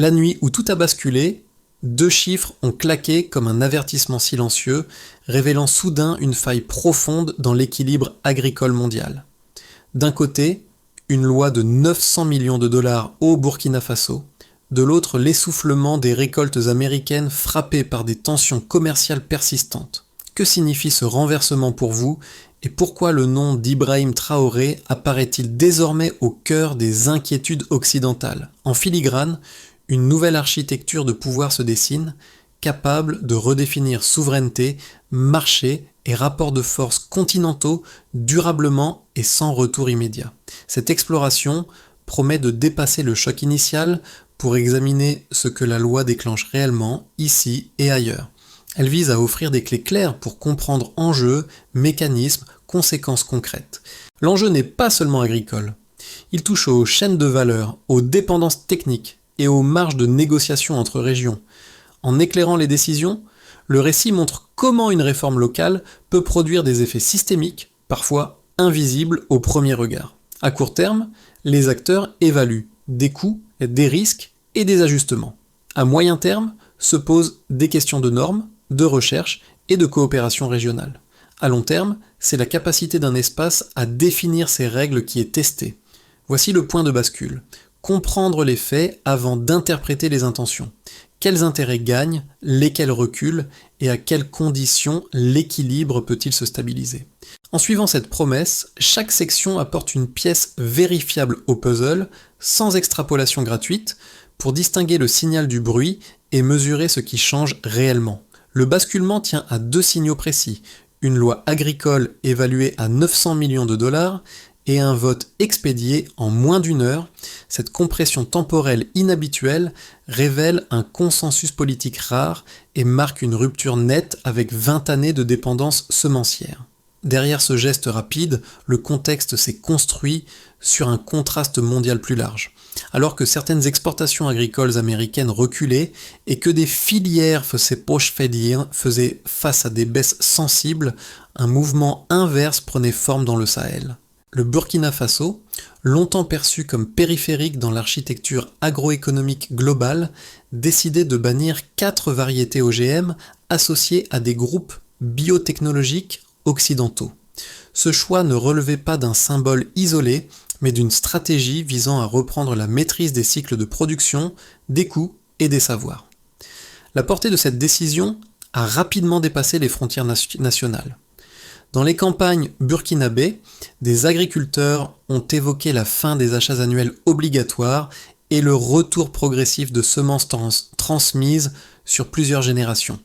La nuit où tout a basculé, deux chiffres ont claqué comme un avertissement silencieux, révélant soudain une faille profonde dans l'équilibre agricole mondial. D'un côté, une loi de 900 millions de dollars au Burkina Faso, de l'autre l'essoufflement des récoltes américaines frappées par des tensions commerciales persistantes. Que signifie ce renversement pour vous et pourquoi le nom d'Ibrahim Traoré apparaît-il désormais au cœur des inquiétudes occidentales ? En filigrane, une nouvelle architecture de pouvoir se dessine, capable de redéfinir souveraineté, marché et rapports de force continentaux durablement et sans retour immédiat. Cette exploration promet de dépasser le choc initial pour examiner ce que la loi déclenche réellement, ici et ailleurs. Elle vise à offrir des clés claires pour comprendre enjeux, mécanismes, conséquences concrètes. L'enjeu n'est pas seulement agricole. Il touche aux chaînes de valeur, aux dépendances techniques et aux marges de négociation entre régions. En éclairant les décisions, le récit montre comment une réforme locale peut produire des effets systémiques, parfois invisibles au premier regard. À court terme, les acteurs évaluent des coûts, des risques et des ajustements. À moyen terme, se posent des questions de normes, de recherche et de coopération régionale. À long terme, c'est la capacité d'un espace à définir ses règles qui est testée. Voici le point de bascule. Comprendre les faits avant d'interpréter les intentions. Quels intérêts gagnent, lesquels reculent, et à quelles conditions l'équilibre peut-il se stabiliser. En suivant cette promesse, chaque section apporte une pièce vérifiable au puzzle, sans extrapolation gratuite, pour distinguer le signal du bruit et mesurer ce qui change réellement. Le basculement tient à deux signaux précis, une loi agricole évaluée à 900 millions de dollars et un vote expédié en moins d'une heure. Cette compression temporelle inhabituelle révèle un consensus politique rare et marque une rupture nette avec 20 années de dépendance semencière. Derrière ce geste rapide, le contexte s'est construit sur un contraste mondial plus large. Alors que certaines exportations agricoles américaines reculaient et que des filières faisaient face à des baisses sensibles, un mouvement inverse prenait forme dans le Sahel. Le Burkina Faso, longtemps perçu comme périphérique dans l'architecture agroéconomique globale, décidait de bannir 4 variétés OGM associées à des groupes biotechnologiques occidentaux. Ce choix ne relevait pas d'un symbole isolé, mais d'une stratégie visant à reprendre la maîtrise des cycles de production, des coûts et des savoirs. La portée de cette décision a rapidement dépassé les frontières nationales. Dans les campagnes burkinabées, des agriculteurs ont évoqué la fin des achats annuels obligatoires et le retour progressif de semences transmises sur plusieurs générations.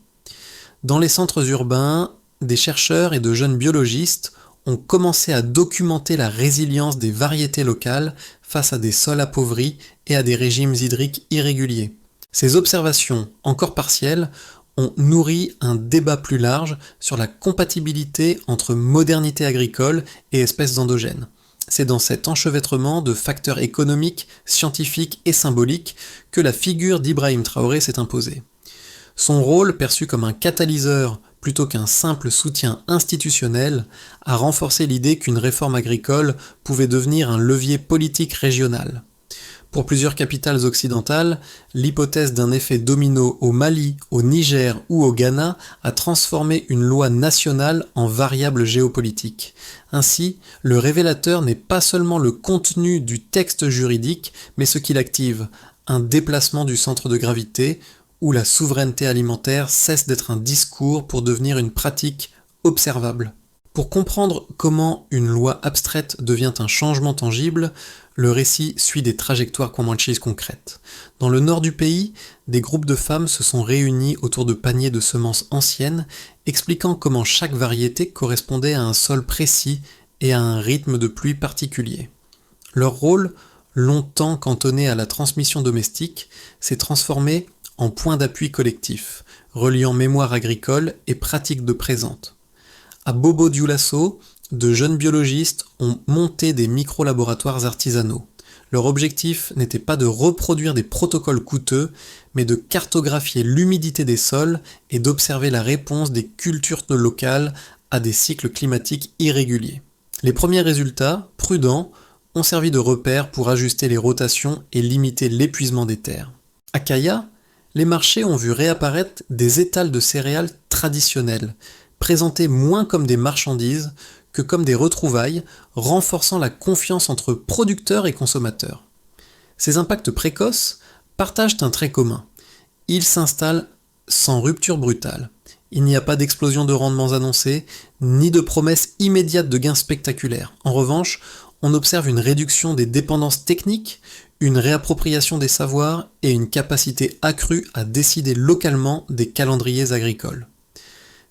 Dans les centres urbains, des chercheurs et de jeunes biologistes ont commencé à documenter la résilience des variétés locales face à des sols appauvris et à des régimes hydriques irréguliers. Ces observations, encore partielles, ont nourri un débat plus large sur la compatibilité entre modernité agricole et espèces endogènes. C'est dans cet enchevêtrement de facteurs économiques, scientifiques et symboliques que la figure d'Ibrahim Traoré s'est imposée. Son rôle, perçu comme un catalyseur plutôt qu'un simple soutien institutionnel, a renforcé l'idée qu'une réforme agricole pouvait devenir un levier politique régional. Pour plusieurs capitales occidentales, l'hypothèse d'un effet domino au Mali, au Niger ou au Ghana a transformé une loi nationale en variable géopolitique. Ainsi, le révélateur n'est pas seulement le contenu du texte juridique, mais ce qu'il active, un déplacement du centre de gravité, où la souveraineté alimentaire cesse d'être un discours pour devenir une pratique observable. Pour comprendre comment une loi abstraite devient un changement tangible, le récit suit des trajectoires comanches concrètes. Dans le nord du pays, des groupes de femmes se sont réunis autour de paniers de semences anciennes, expliquant comment chaque variété correspondait à un sol précis et à un rythme de pluie particulier. Leur rôle, longtemps cantonné à la transmission domestique, s'est transformé en point d'appui collectif, reliant mémoire agricole et pratique de présente. À Bobo-Dioulasso, de jeunes biologistes ont monté des micro-laboratoires artisanaux. Leur objectif n'était pas de reproduire des protocoles coûteux, mais de cartographier l'humidité des sols et d'observer la réponse des cultures locales à des cycles climatiques irréguliers. Les premiers résultats, prudents, ont servi de repère pour ajuster les rotations et limiter l'épuisement des terres. À Kaya, les marchés ont vu réapparaître des étals de céréales traditionnels, présentés moins comme des marchandises que comme des retrouvailles, renforçant la confiance entre producteurs et consommateurs. Ces impacts précoces partagent un trait commun. Ils s'installent sans rupture brutale. Il n'y a pas d'explosion de rendements annoncés, ni de promesses immédiates de gains spectaculaires. En revanche, on observe une réduction des dépendances techniques, une réappropriation des savoirs et une capacité accrue à décider localement des calendriers agricoles.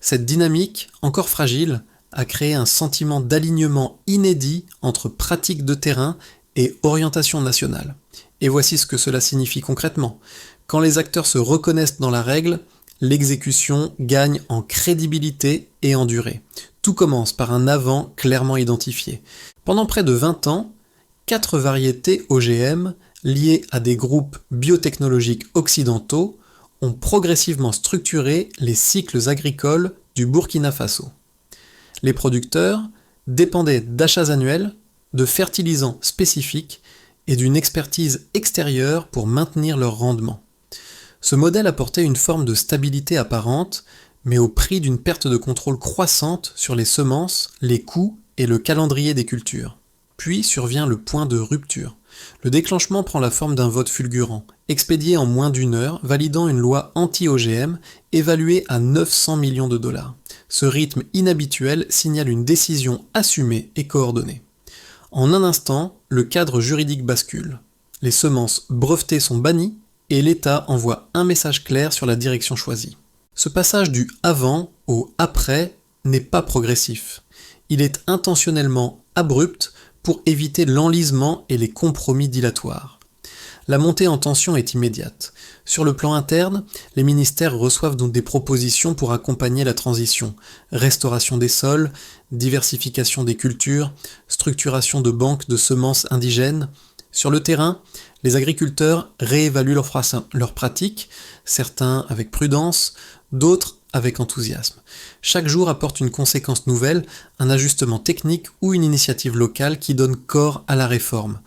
Cette dynamique, encore fragile, a créé un sentiment d'alignement inédit entre pratiques de terrain et orientation nationale. Et voici ce que cela signifie concrètement. Quand les acteurs se reconnaissent dans la règle, l'exécution gagne en crédibilité et en durée. Tout commence par un avant clairement identifié. Pendant près de 20 ans, 4 variétés OGM liées à des groupes biotechnologiques occidentaux ont progressivement structuré les cycles agricoles du Burkina Faso. Les producteurs dépendaient d'achats annuels, de fertilisants spécifiques et d'une expertise extérieure pour maintenir leur rendement. Ce modèle apportait une forme de stabilité apparente, mais au prix d'une perte de contrôle croissante sur les semences, les coûts et le calendrier des cultures. Puis survient le point de rupture. Le déclenchement prend la forme d'un vote fulgurant, expédié en moins d'une heure, validant une loi anti-OGM évaluée à 900 millions de dollars. Ce rythme inhabituel signale une décision assumée et coordonnée. En un instant, le cadre juridique bascule. Les semences brevetées sont bannies et l'État envoie un message clair sur la direction choisie. Ce passage du avant au après n'est pas progressif. Il est intentionnellement abrupt pour éviter l'enlisement et les compromis dilatoires. La montée en tension est immédiate. Sur le plan interne, les ministères reçoivent donc des propositions pour accompagner la transition. Restauration des sols, diversification des cultures, structuration de banques de semences indigènes. Sur le terrain, les agriculteurs réévaluent leurs pratiques, certains avec prudence, d'autres avec enthousiasme. Chaque jour apporte une conséquence nouvelle, un ajustement technique ou une initiative locale qui donne corps à la réforme.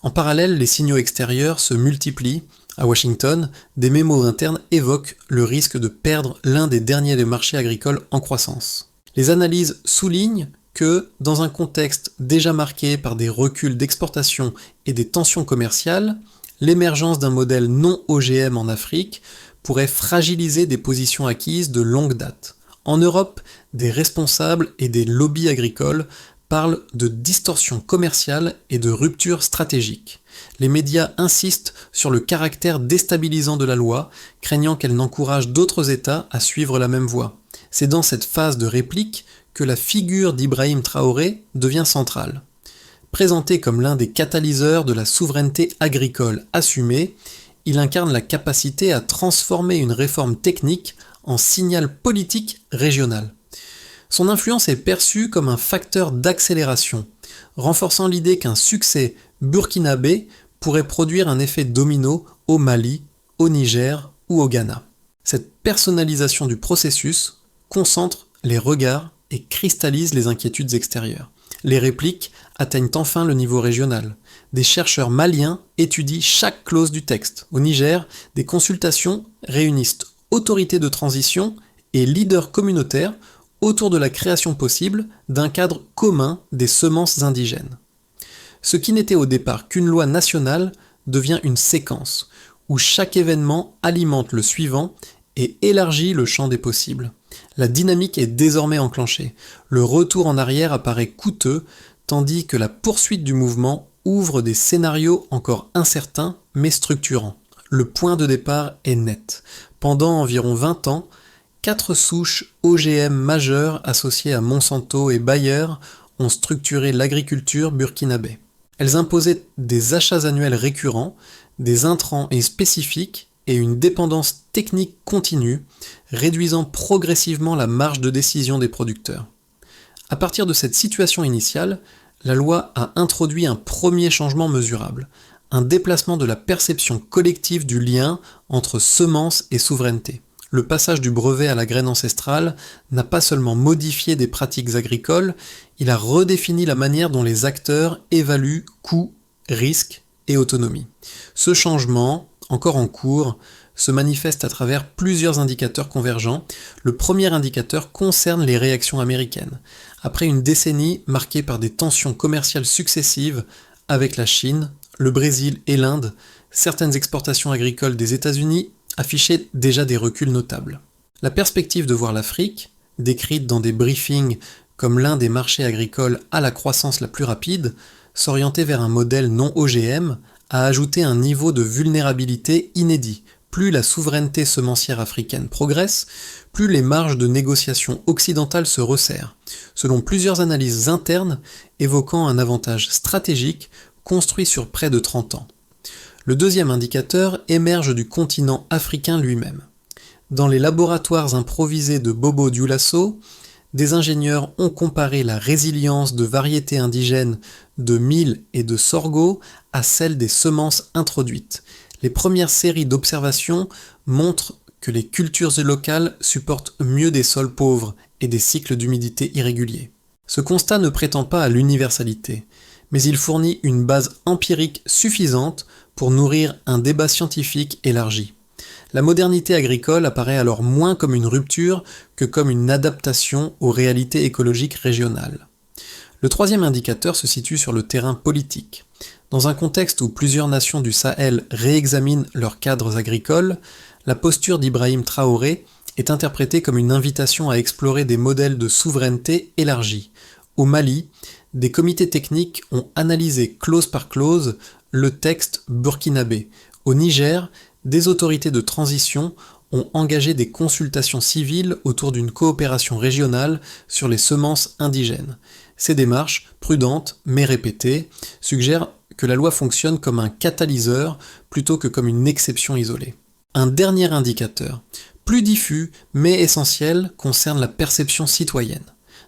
En parallèle, les signaux extérieurs se multiplient. À Washington, des mémos internes évoquent le risque de perdre l'un des derniers marchés agricoles en croissance. Les analyses soulignent que, dans un contexte déjà marqué par des reculs d'exportation et des tensions commerciales, l'émergence d'un modèle non OGM en Afrique pourrait fragiliser des positions acquises de longue date. En Europe, des responsables et des lobbies agricoles parlent de distorsion commerciale et de rupture stratégique. Les médias insistent sur le caractère déstabilisant de la loi, craignant qu'elle n'encourage d'autres États à suivre la même voie. C'est dans cette phase de réplique que la figure d'Ibrahim Traoré devient centrale. Présenté comme l'un des catalyseurs de la souveraineté agricole assumée, il incarne la capacité à transformer une réforme technique en signal politique régional. Son influence est perçue comme un facteur d'accélération, renforçant l'idée qu'un succès burkinabé pourrait produire un effet domino au Mali, au Niger ou au Ghana. Cette personnalisation du processus concentre les regards et cristallise les inquiétudes extérieures. Les répliques atteignent enfin le niveau régional. Des chercheurs maliens étudient chaque clause du texte. Au Niger, des consultations réunissent autorités de transition et leaders communautaires autour de la création possible d'un cadre commun des semences indigènes. Ce qui n'était au départ qu'une loi nationale devient une séquence, où chaque événement alimente le suivant et élargit le champ des possibles. La dynamique est désormais enclenchée. Le retour en arrière apparaît coûteux, tandis que la poursuite du mouvement ouvre des scénarios encore incertains mais structurants. Le point de départ est net. Pendant environ 20 ans, 4 souches OGM majeures associées à Monsanto et Bayer ont structuré l'agriculture burkinabé. Elles imposaient des achats annuels récurrents, des intrants et spécifiques et une dépendance technique continue, réduisant progressivement la marge de décision des producteurs. À partir de cette situation initiale, la loi a introduit un premier changement mesurable, un déplacement de la perception collective du lien entre semences et souveraineté. Le passage du brevet à la graine ancestrale n'a pas seulement modifié des pratiques agricoles, il a redéfini la manière dont les acteurs évaluent coûts, risques et autonomie. Ce changement, encore en cours, se manifeste à travers plusieurs indicateurs convergents. Le premier indicateur concerne les réactions américaines. Après une décennie marquée par des tensions commerciales successives avec la Chine, le Brésil et l'Inde, certaines exportations agricoles des États-Unis affichaient déjà des reculs notables. La perspective de voir l'Afrique, décrite dans des briefings comme l'un des marchés agricoles à la croissance la plus rapide, s'orienter vers un modèle non OGM, a ajouté un niveau de vulnérabilité inédit. Plus la souveraineté semencière africaine progresse, plus les marges de négociation occidentales se resserrent, selon plusieurs analyses internes évoquant un avantage stratégique construit sur près de 30 ans. Le deuxième indicateur émerge du continent africain lui-même. Dans les laboratoires improvisés de Bobo Dioulasso, des ingénieurs ont comparé la résilience de variétés indigènes de mil et de sorgho à celle des semences introduites. Les premières séries d'observations montrent que les cultures locales supportent mieux des sols pauvres et des cycles d'humidité irréguliers. Ce constat ne prétend pas à l'universalité, mais il fournit une base empirique suffisante pour nourrir un débat scientifique élargi. La modernité agricole apparaît alors moins comme une rupture que comme une adaptation aux réalités écologiques régionales. Le troisième indicateur se situe sur le terrain politique. Dans un contexte où plusieurs nations du Sahel réexaminent leurs cadres agricoles, la posture d'Ibrahim Traoré est interprétée comme une invitation à explorer des modèles de souveraineté élargie. Au Mali, des comités techniques ont analysé clause par clause le texte burkinabé. Au Niger, des autorités de transition ont engagé des consultations civiles autour d'une coopération régionale sur les semences indigènes. Ces démarches, prudentes mais répétées, suggèrent que la loi fonctionne comme un catalyseur plutôt que comme une exception isolée. Un dernier indicateur, plus diffus mais essentiel, concerne la perception citoyenne.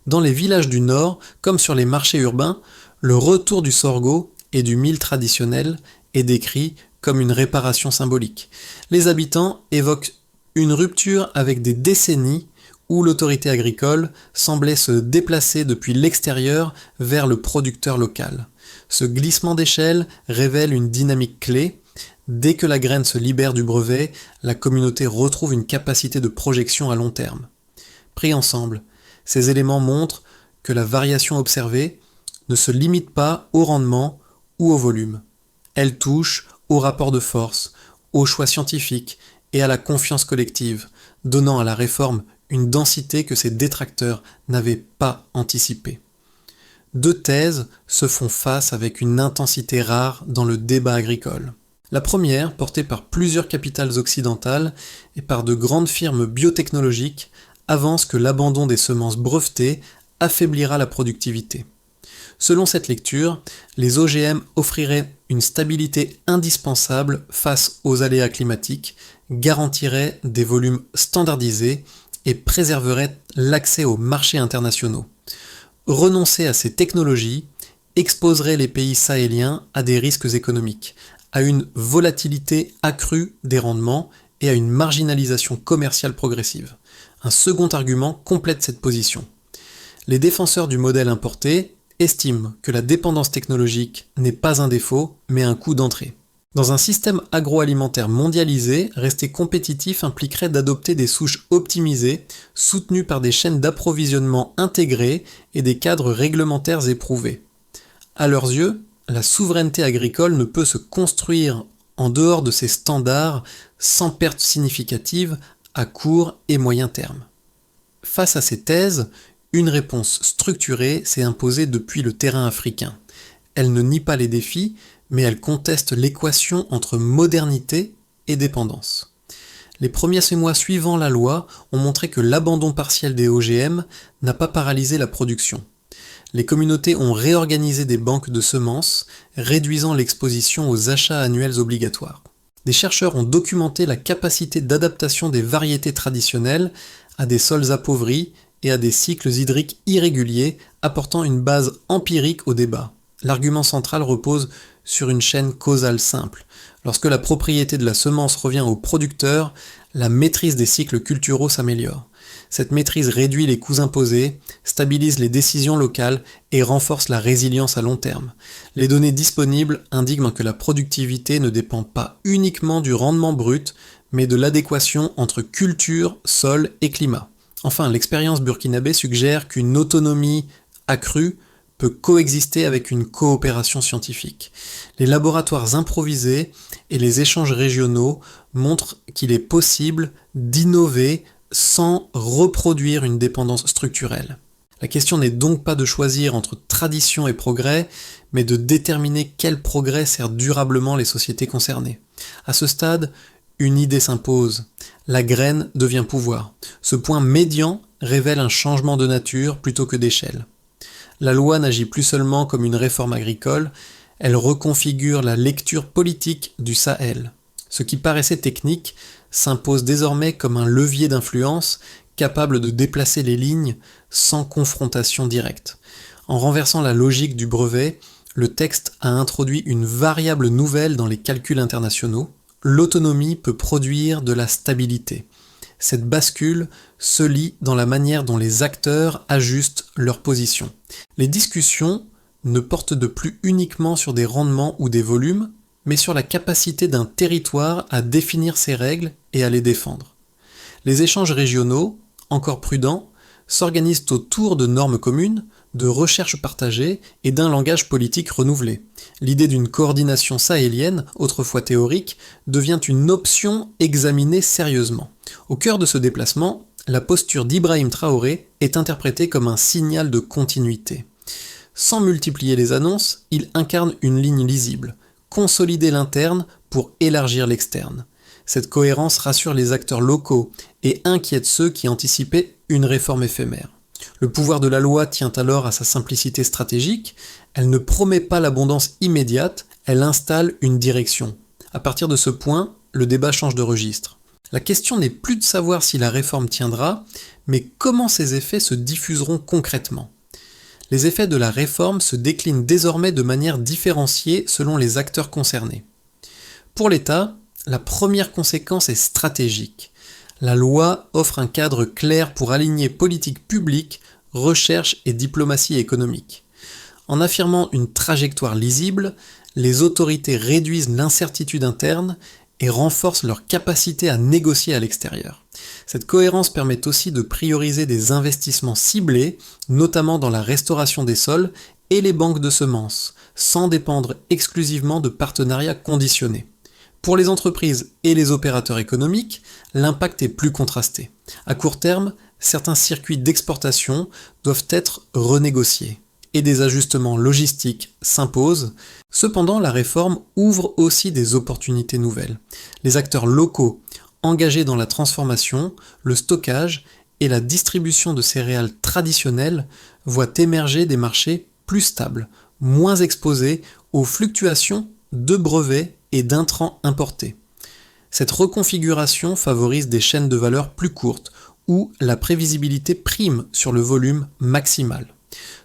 Dans les villages du Nord, comme sur les marchés urbains, le retour du sorgho et du mil traditionnel est décrit comme une réparation symbolique. Les habitants évoquent une rupture avec des décennies où l'autorité agricole semblait se déplacer depuis l'extérieur vers le producteur local. Ce glissement d'échelle révèle une dynamique clé. Dès que la graine se libère du brevet, la communauté retrouve une capacité de projection à long terme. Pris ensemble, ces éléments montrent que la variation observée ne se limite pas au rendement ou au volume. Elle touche au rapport de force, aux choix scientifiques et à la confiance collective, donnant à la réforme une densité que ses détracteurs n'avaient pas anticipée. Deux thèses se font face avec une intensité rare dans le débat agricole. La première, portée par plusieurs capitales occidentales et par de grandes firmes biotechnologiques, avance que l'abandon des semences brevetées affaiblira la productivité. Selon cette lecture, les OGM offriraient une stabilité indispensable face aux aléas climatiques, garantiraient des volumes standardisés et préserveraient l'accès aux marchés internationaux. Renoncer à ces technologies exposerait les pays sahéliens à des risques économiques, à une volatilité accrue des rendements et à une marginalisation commerciale progressive. Un second argument complète cette position. Les défenseurs du modèle importé estiment que la dépendance technologique n'est pas un défaut, mais un coût d'entrée. Dans un système agroalimentaire mondialisé, rester compétitif impliquerait d'adopter des souches optimisées, soutenues par des chaînes d'approvisionnement intégrées et des cadres réglementaires éprouvés. À leurs yeux, la souveraineté agricole ne peut se construire en dehors de ces standards sans perte significative à court et moyen terme. Face à ces thèses, une réponse structurée s'est imposée depuis le terrain africain. Elle ne nie pas les défis, mais elle conteste l'équation entre modernité et dépendance. Les premiers mois suivant la loi ont montré que l'abandon partiel des OGM n'a pas paralysé la production. Les communautés ont réorganisé des banques de semences, réduisant l'exposition aux achats annuels obligatoires. Des chercheurs ont documenté la capacité d'adaptation des variétés traditionnelles à des sols appauvris et à des cycles hydriques irréguliers, apportant une base empirique au débat. L'argument central repose sur une chaîne causale simple. Lorsque la propriété de la semence revient au producteur, la maîtrise des cycles culturaux s'améliore. Cette maîtrise réduit les coûts imposés, stabilise les décisions locales et renforce la résilience à long terme. Les données disponibles indiquent que la productivité ne dépend pas uniquement du rendement brut, mais de l'adéquation entre culture, sol et climat. Enfin, l'expérience burkinabé suggère qu'une autonomie accrue peut coexister avec une coopération scientifique. Les laboratoires improvisés et les échanges régionaux montrent qu'il est possible d'innover sans reproduire une dépendance structurelle. La question n'est donc pas de choisir entre tradition et progrès, mais de déterminer quel progrès sert durablement les sociétés concernées. À ce stade, une idée s'impose. La graine devient pouvoir. Ce point médian révèle un changement de nature plutôt que d'échelle. La loi n'agit plus seulement comme une réforme agricole, elle reconfigure la lecture politique du Sahel. Ce qui paraissait technique s'impose désormais comme un levier d'influence capable de déplacer les lignes sans confrontation directe. En renversant la logique du brevet, le texte a introduit une variable nouvelle dans les calculs internationaux. L'autonomie peut produire de la stabilité. Cette bascule se lit dans la manière dont les acteurs ajustent leur position. Les discussions ne portent de plus uniquement sur des rendements ou des volumes, mais sur la capacité d'un territoire à définir ses règles et à les défendre. Les échanges régionaux, encore prudents, s'organisent autour de normes communes, de recherches partagées et d'un langage politique renouvelé. L'idée d'une coordination sahélienne, autrefois théorique, devient une option examinée sérieusement. Au cœur de ce déplacement, la posture d'Ibrahim Traoré est interprétée comme un signal de continuité. Sans multiplier les annonces, il incarne une ligne lisible, consolider l'interne pour élargir l'externe. Cette cohérence rassure les acteurs locaux et inquiète ceux qui anticipaient une réforme éphémère. Le pouvoir de la loi tient alors à sa simplicité stratégique, elle ne promet pas l'abondance immédiate, elle installe une direction. À partir de ce point, le débat change de registre. La question n'est plus de savoir si la réforme tiendra, mais comment ses effets se diffuseront concrètement. Les effets de la réforme se déclinent désormais de manière différenciée selon les acteurs concernés. Pour l'État, la première conséquence est stratégique. La loi offre un cadre clair pour aligner politique publique, recherche et diplomatie économique. En affirmant une trajectoire lisible, les autorités réduisent l'incertitude interne et renforcent leur capacité à négocier à l'extérieur. Cette cohérence permet aussi de prioriser des investissements ciblés, notamment dans la restauration des sols et les banques de semences, sans dépendre exclusivement de partenariats conditionnés. Pour les entreprises et les opérateurs économiques, l'impact est plus contrasté. À court terme, certains circuits d'exportation doivent être renégociés et des ajustements logistiques s'imposent. Cependant, la réforme ouvre aussi des opportunités nouvelles. Les acteurs locaux engagés dans la transformation, le stockage et la distribution de céréales traditionnelles voient émerger des marchés plus stables, moins exposés aux fluctuations de brevets et d'intrants importés. Cette reconfiguration favorise des chaînes de valeur plus courtes, où la prévisibilité prime sur le volume maximal.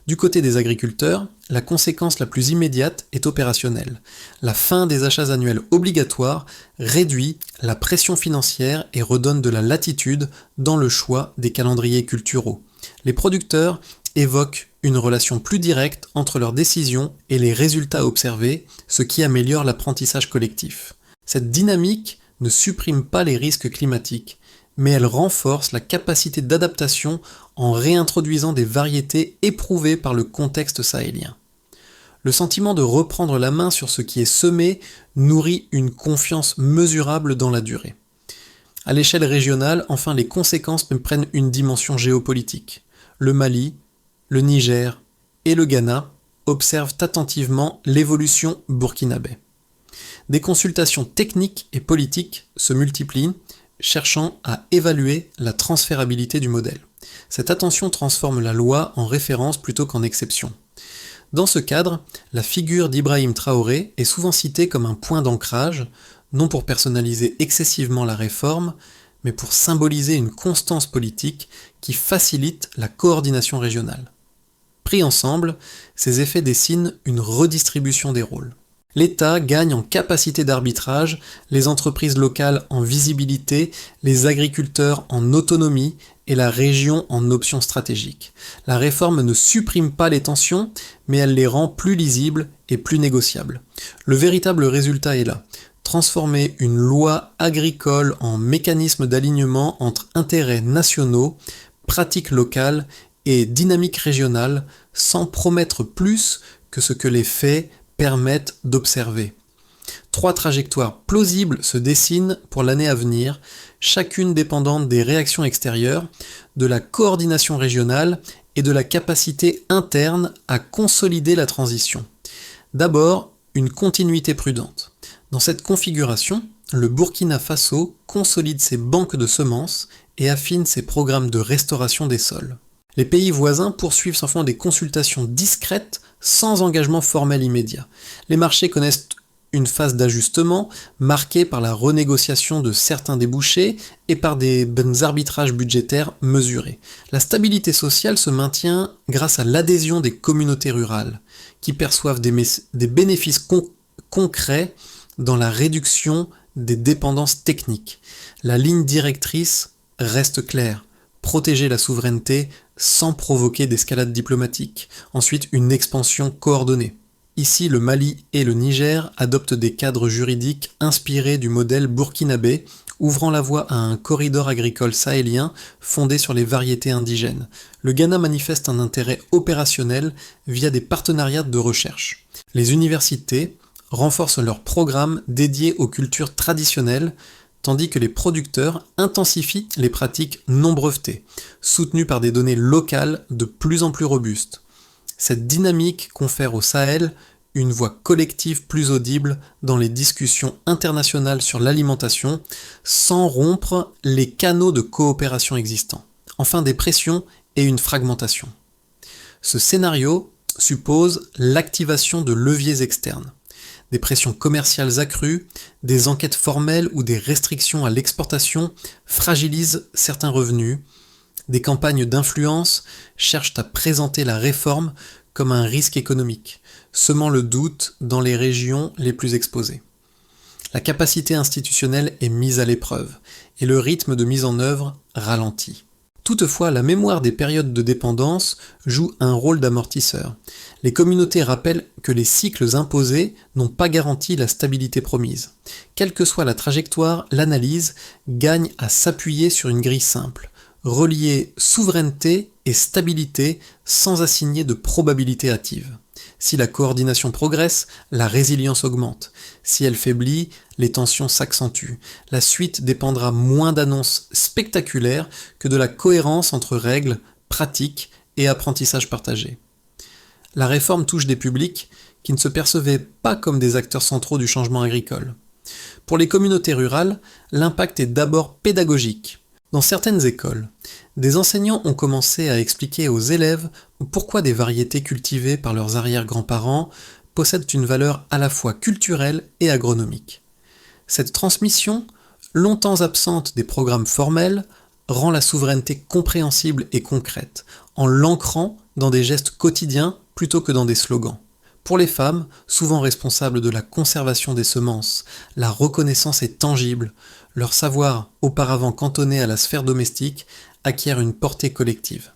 Du côté des agriculteurs, la conséquence la plus immédiate est opérationnelle. La fin des achats annuels obligatoires réduit la pression financière et redonne de la latitude dans le choix des calendriers culturaux. Les producteurs évoquent une relation plus directe entre leurs décisions et les résultats observés, ce qui améliore l'apprentissage collectif. Cette dynamique ne supprime pas les risques climatiques, mais elle renforce la capacité d'adaptation en réintroduisant des variétés éprouvées par le contexte sahélien. Le sentiment de reprendre la main sur ce qui est semé nourrit une confiance mesurable dans la durée. À l'échelle régionale, enfin, les conséquences prennent une dimension géopolitique. Le Mali, le Niger et le Ghana observent attentivement l'évolution burkinabé. Des consultations techniques et politiques se multiplient, cherchant à évaluer la transférabilité du modèle. Cette attention transforme la loi en référence plutôt qu'en exception. Dans ce cadre, la figure d'Ibrahim Traoré est souvent citée comme un point d'ancrage, non pour personnaliser excessivement la réforme, mais pour symboliser une constance politique qui facilite la coordination régionale. Pris ensemble, ces effets dessinent une redistribution des rôles. L'État gagne en capacité d'arbitrage, les entreprises locales en visibilité, les agriculteurs en autonomie et la région en options stratégiques. La réforme ne supprime pas les tensions, mais elle les rend plus lisibles et plus négociables. Le véritable résultat est là. Transformer une loi agricole en mécanisme d'alignement entre intérêts nationaux, pratiques locales et dynamiques régionales sans promettre plus que ce que les faits permettent d'observer. 3 trajectoires plausibles se dessinent pour l'année à venir, chacune dépendante des réactions extérieures, de la coordination régionale et de la capacité interne à consolider la transition. D'abord, une continuité prudente. Dans cette configuration, le Burkina Faso consolide ses banques de semences et affine ses programmes de restauration des sols. Les pays voisins poursuivent sans fond des consultations discrètes sans engagement formel immédiat. Les marchés connaissent une phase d'ajustement marquée par la renégociation de certains débouchés et par des arbitrages budgétaires mesurés. La stabilité sociale se maintient grâce à l'adhésion des communautés rurales, qui perçoivent des bénéfices concrets dans la réduction des dépendances techniques. La ligne directrice reste claire: protéger la souveraineté sans provoquer d'escalade diplomatique. Ensuite, une expansion coordonnée. Ici, le Mali et le Niger adoptent des cadres juridiques inspirés du modèle burkinabé, ouvrant la voie à un corridor agricole sahélien fondé sur les variétés indigènes. Le Ghana manifeste un intérêt opérationnel via des partenariats de recherche. Les universités renforcent leurs programmes dédiés aux cultures traditionnelles, tandis que les producteurs intensifient les pratiques non brevetées, soutenues par des données locales de plus en plus robustes. Cette dynamique confère au Sahel une voix collective plus audible dans les discussions internationales sur l'alimentation, sans rompre les canaux de coopération existants. Enfin, des pressions et une fragmentation. Ce scénario suppose l'activation de leviers externes. Des pressions commerciales accrues, des enquêtes formelles ou des restrictions à l'exportation fragilisent certains revenus. Des campagnes d'influence cherchent à présenter la réforme comme un risque économique, semant le doute dans les régions les plus exposées. La capacité institutionnelle est mise à l'épreuve et le rythme de mise en œuvre ralentit. Toutefois, la mémoire des périodes de dépendance joue un rôle d'amortisseur. Les communautés rappellent que les cycles imposés n'ont pas garanti la stabilité promise. Quelle que soit la trajectoire, l'analyse gagne à s'appuyer sur une grille simple: relier souveraineté et stabilité sans assigner de probabilité hâtive. Si la coordination progresse, la résilience augmente. Si elle faiblit, les tensions s'accentuent. La suite dépendra moins d'annonces spectaculaires que de la cohérence entre règles, pratiques et apprentissages partagés. La réforme touche des publics qui ne se percevaient pas comme des acteurs centraux du changement agricole. Pour les communautés rurales, l'impact est d'abord pédagogique. Dans certaines écoles, des enseignants ont commencé à expliquer aux élèves pourquoi des variétés cultivées par leurs arrière-grands-parents possèdent une valeur à la fois culturelle et agronomique. Cette transmission, longtemps absente des programmes formels, rend la souveraineté compréhensible et concrète, en l'ancrant dans des gestes quotidiens plutôt que dans des slogans. Pour les femmes, souvent responsables de la conservation des semences, la reconnaissance est tangible. Leur savoir, auparavant cantonné à la sphère domestique, acquiert une portée collective.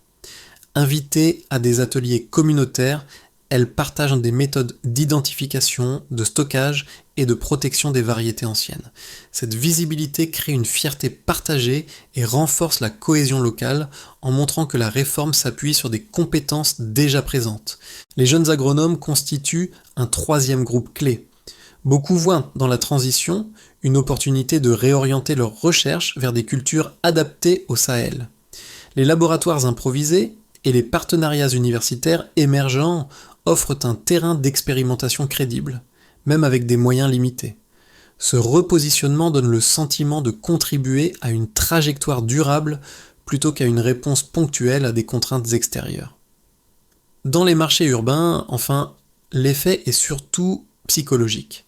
Invitées à des ateliers communautaires, elles partagent des méthodes d'identification, de stockage et de protection des variétés anciennes. Cette visibilité crée une fierté partagée et renforce la cohésion locale en montrant que la réforme s'appuie sur des compétences déjà présentes. Les jeunes agronomes constituent un troisième groupe clé. Beaucoup voient dans la transition une opportunité de réorienter leurs recherches vers des cultures adaptées au Sahel. Les laboratoires improvisés et les partenariats universitaires émergents offrent un terrain d'expérimentation crédible, même avec des moyens limités. Ce repositionnement donne le sentiment de contribuer à une trajectoire durable plutôt qu'à une réponse ponctuelle à des contraintes extérieures. Dans les marchés urbains, enfin, l'effet est surtout psychologique.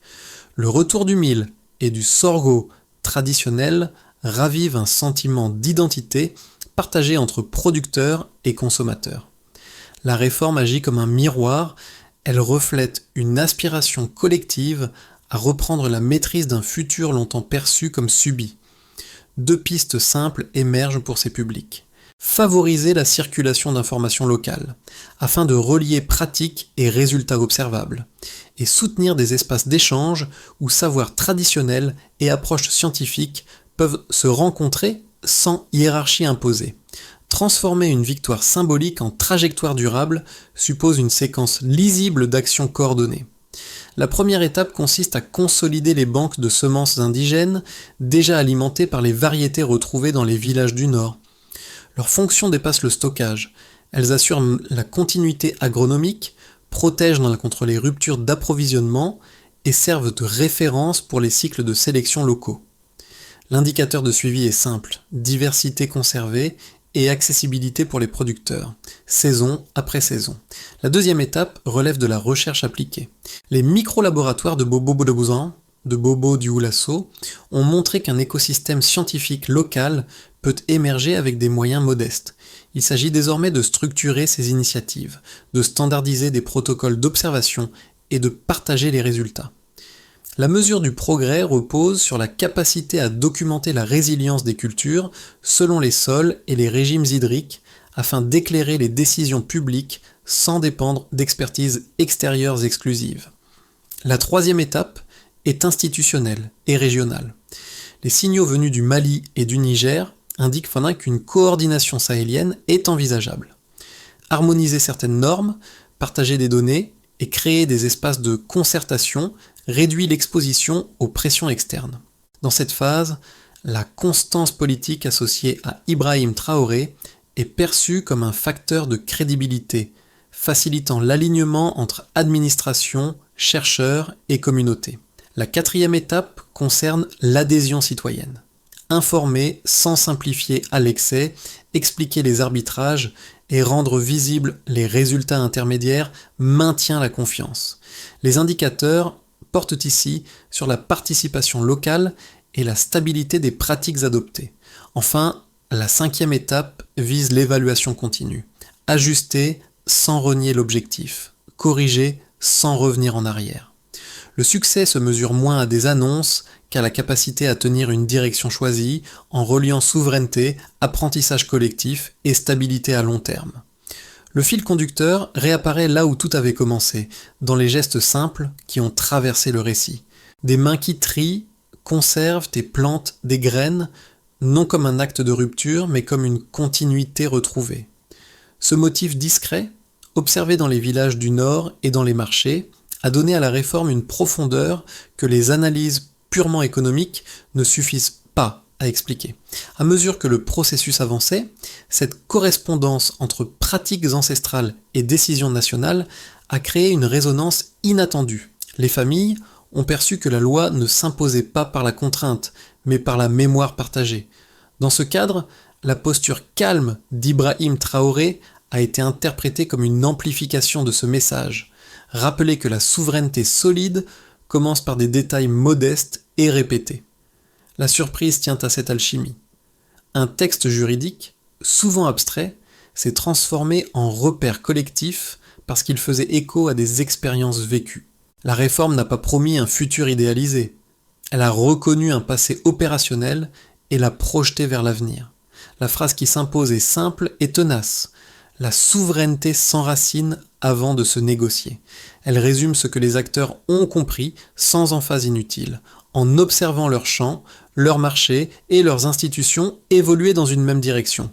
Le retour du mil et du sorgho traditionnel ravive un sentiment d'identité partagé entre producteurs et consommateurs. La réforme agit comme un miroir, Elle reflète une aspiration collective à reprendre la maîtrise d'un futur longtemps perçu comme subi. 2 pistes simples émergent pour ces publics. Favoriser la circulation d'informations locales, afin de relier pratiques et résultats observables, et soutenir des espaces d'échange où savoir traditionnel et approche scientifique peuvent se rencontrer sans hiérarchie imposée. Transformer une victoire symbolique en trajectoire durable suppose une séquence lisible d'actions coordonnées. La première étape consiste à consolider les banques de semences indigènes déjà alimentées par les variétés retrouvées dans les villages du Nord. Leur fonction dépasse le stockage. Elles assurent la continuité agronomique, protègent contre les ruptures d'approvisionnement et servent de référence pour les cycles de sélection locaux. L'indicateur de suivi est simple, diversité conservée et accessibilité pour les producteurs, saison après saison. La deuxième étape relève de la recherche appliquée. Les micro-laboratoires de Bobo Dioulasso ont montré qu'un écosystème scientifique local peut émerger avec des moyens modestes. Il s'agit désormais de structurer ces initiatives, de standardiser des protocoles d'observation et de partager les résultats. La mesure du progrès repose sur la capacité à documenter la résilience des cultures selon les sols et les régimes hydriques afin d'éclairer les décisions publiques sans dépendre d'expertises extérieures exclusives. La troisième étape est institutionnelle et régionale. Les signaux venus du Mali et du Niger indiquent qu'une coordination sahélienne est envisageable. Harmoniser certaines normes, partager des données et créer des espaces de concertation réduit l'exposition aux pressions externes. Dans cette phase, la constance politique associée à Ibrahim Traoré est perçue comme un facteur de crédibilité, facilitant l'alignement entre administration, chercheurs et communauté. La quatrième étape concerne l'adhésion citoyenne. Informer sans simplifier à l'excès, expliquer les arbitrages et rendre visibles les résultats intermédiaires maintient la confiance. Les indicateurs portent ici sur la participation locale et la stabilité des pratiques adoptées. Enfin, la cinquième étape vise l'évaluation continue. Ajuster sans renier l'objectif. Corriger sans revenir en arrière. Le succès se mesure moins à des annonces qu'à la capacité à tenir une direction choisie en reliant souveraineté, apprentissage collectif et stabilité à long terme. Le fil conducteur réapparaît là où tout avait commencé, dans les gestes simples qui ont traversé le récit. Des mains qui trient, conservent et plantent des graines, non comme un acte de rupture, mais comme une continuité retrouvée. Ce motif discret, observé dans les villages du Nord et dans les marchés, a donné à la réforme une profondeur que les analyses purement économiques ne suffisent pas à expliquer. À mesure que le processus avançait, cette correspondance entre pratiques ancestrales et décisions nationales a créé une résonance inattendue. Les familles ont perçu que la loi ne s'imposait pas par la contrainte, mais par la mémoire partagée. Dans ce cadre, la posture calme d'Ibrahim Traoré a été interprétée comme une amplification de ce message. Rappeler que la souveraineté solide commence par des détails modestes et répétés. La surprise tient à cette alchimie. Un texte juridique, souvent abstrait, s'est transformé en repère collectif parce qu'il faisait écho à des expériences vécues. La réforme n'a pas promis un futur idéalisé. Elle a reconnu un passé opérationnel et l'a projeté vers l'avenir. La phrase qui s'impose est simple et tenace. La souveraineté s'enracine avant de se négocier. Elle résume ce que les acteurs ont compris sans emphase inutile, en observant leurs champs, leurs marchés et leurs institutions évoluer dans une même direction.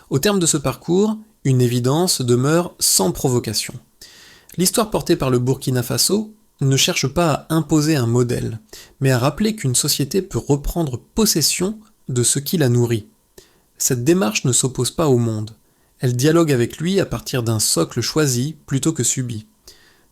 Au terme de ce parcours, une évidence demeure sans provocation. L'histoire portée par le Burkina Faso ne cherche pas à imposer un modèle, mais à rappeler qu'une société peut reprendre possession de ce qui la nourrit. Cette démarche ne s'oppose pas au monde. Elle dialogue avec lui à partir d'un socle choisi plutôt que subi.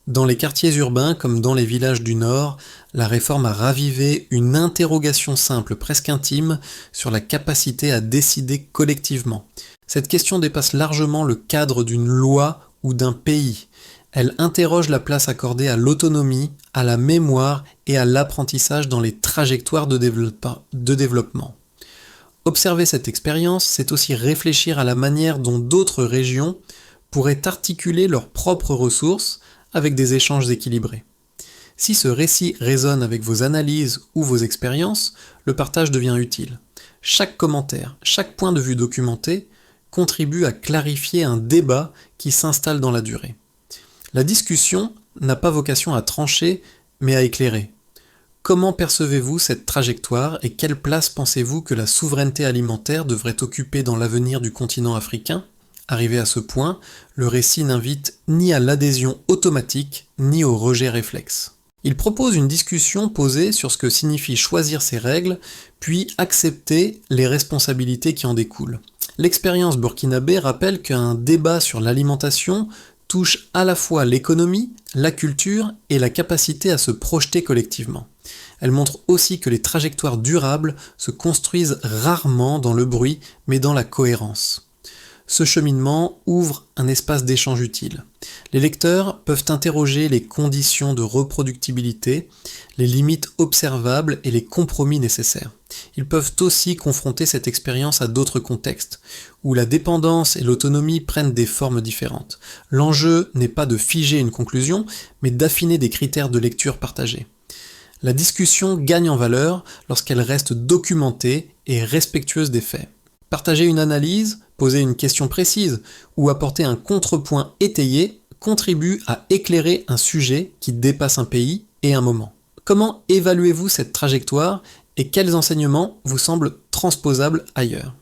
Dans les quartiers urbains comme dans les villages du Nord, la réforme a ravivé une interrogation simple, presque intime, sur la capacité à décider collectivement. Cette question dépasse largement le cadre d'une loi ou d'un pays. Elle interroge la place accordée à l'autonomie, à la mémoire et à l'apprentissage dans les trajectoires de développement. Observer cette expérience, c'est aussi réfléchir à la manière dont d'autres régions pourraient articuler leurs propres ressources avec des échanges équilibrés. Si ce récit résonne avec vos analyses ou vos expériences, le partage devient utile. Chaque commentaire, chaque point de vue documenté contribue à clarifier un débat qui s'installe dans la durée. La discussion n'a pas vocation à trancher, mais à éclairer. Comment percevez-vous cette trajectoire et quelle place pensez-vous que la souveraineté alimentaire devrait occuper dans l'avenir du continent africain ? Arrivé à ce point, le récit n'invite ni à l'adhésion automatique, ni au rejet réflexe. Il propose une discussion posée sur ce que signifie choisir ses règles, puis accepter les responsabilités qui en découlent. L'expérience burkinabé rappelle qu'un débat sur l'alimentation touche à la fois l'économie, la culture et la capacité à se projeter collectivement. Elle montre aussi que les trajectoires durables se construisent rarement dans le bruit, mais dans la cohérence. Ce cheminement ouvre un espace d'échange utile. Les lecteurs peuvent interroger les conditions de reproductibilité, les limites observables et les compromis nécessaires. Ils peuvent aussi confronter cette expérience à d'autres contextes, où la dépendance et l'autonomie prennent des formes différentes. L'enjeu n'est pas de figer une conclusion, mais d'affiner des critères de lecture partagés. La discussion gagne en valeur lorsqu'elle reste documentée et respectueuse des faits. Partager une analyse, poser une question précise ou apporter un contrepoint étayé contribue à éclairer un sujet qui dépasse un pays et un moment. Comment évaluez-vous cette trajectoire et quels enseignements vous semblent transposables ailleurs ?